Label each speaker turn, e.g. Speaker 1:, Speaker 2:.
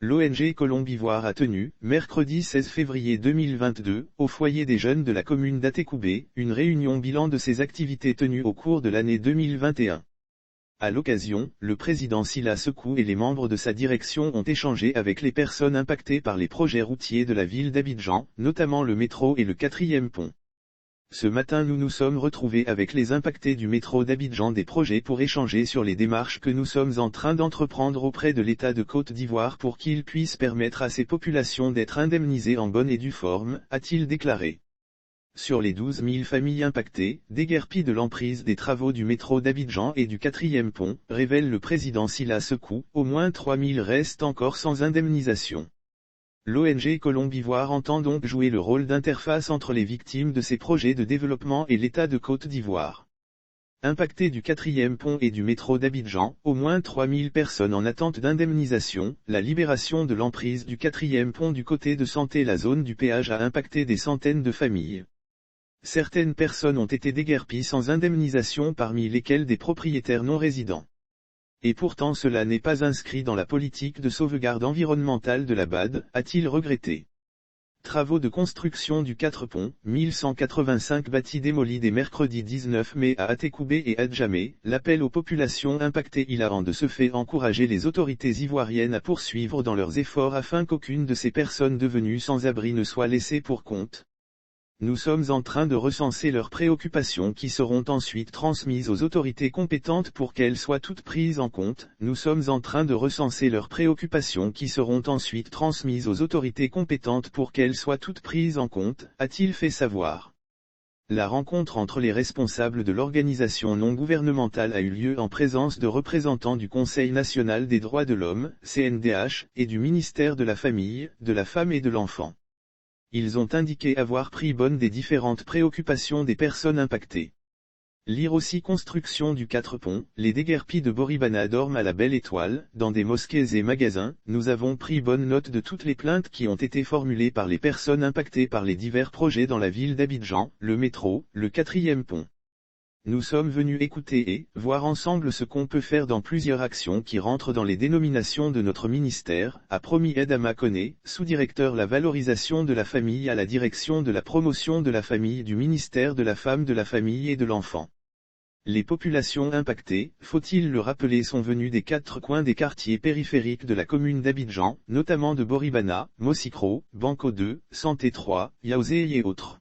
Speaker 1: L'ONG Colombivoire a tenu, mercredi 16 février 2022, au foyer des jeunes de la commune d'Atecoubé, une réunion bilan de ses activités tenues au cours de l'année 2021. À l'occasion, le président Sylla Sekou et les membres de sa direction ont échangé avec les personnes impactées par les projets routiers de la ville d'Abidjan, notamment le métro et le 4e pont. Ce matin nous nous sommes retrouvés avec les impactés du métro d'Abidjan des projets pour échanger sur les démarches que nous sommes en train d'entreprendre auprès de l'État de Côte d'Ivoire pour qu'il puisse permettre à ces populations d'être indemnisées en bonne et due forme, a-t-il déclaré. Sur les 12 000 familles impactées, déguerpies de l'emprise des travaux du métro d'Abidjan et du 4e pont, révèle le président Sylla Sekou, au moins 3 000 restent encore sans indemnisation. L'ONG Colombivoire entend donc jouer le rôle d'interface entre les victimes de ces projets de développement et l'État de Côte d'Ivoire. Impactés du 4e pont et du métro d'Abidjan, au moins 3 000 personnes en attente d'indemnisation, la libération de l'emprise du 4e pont du côté de Santé, la zone du péage a impacté des centaines de familles. Certaines personnes ont été déguerpies sans indemnisation, parmi lesquelles des propriétaires non résidents. Et pourtant cela n'est pas inscrit dans la politique de sauvegarde environnementale de la BAD, a-t-il regretté. Travaux de construction du 4 ponts, 1185 bâtis démolis dès mercredi 19 mai à Atecoubé et Adjamé, l'appel aux populations impactées. Il a de ce fait encouragé les autorités ivoiriennes à poursuivre dans leurs efforts afin qu'aucune de ces personnes devenues sans abri ne soit laissée pour compte. Nous sommes en train de recenser leurs préoccupations qui seront ensuite transmises aux autorités compétentes pour qu'elles soient toutes prises en compte. Nous sommes en train de recenser leurs préoccupations qui seront ensuite transmises aux autorités compétentes pour qu'elles soient toutes prises en compte, a-t-il fait savoir. La rencontre entre les responsables de l'organisation non gouvernementale a eu lieu en présence de représentants du Conseil national des droits de l'homme, CNDH, et du ministère de la Famille, de la Femme et de l'Enfant. Ils ont indiqué avoir pris bonne des différentes préoccupations des personnes impactées. Lire aussi construction du 4 ponts, les déguerpis de Boribana dorment à la belle étoile, dans des mosquées et magasins. Nous avons pris bonne note de toutes les plaintes qui ont été formulées par les personnes impactées par les divers projets dans la ville d'Abidjan, le métro, le 4e pont. Nous sommes venus écouter et voir ensemble ce qu'on peut faire dans plusieurs actions qui rentrent dans les dénominations de notre ministère, a promis Adama Koné, sous-directeur la valorisation de la famille à la direction de la promotion de la famille du ministère de la Femme, de la Famille et de l'Enfant. Les populations impactées, faut-il le rappeler, sont venues des 4 coins des quartiers périphériques de la commune d'Abidjan, notamment de Boribana, Mossikro, Banco 2, Santé 3, Yaouzé et autres.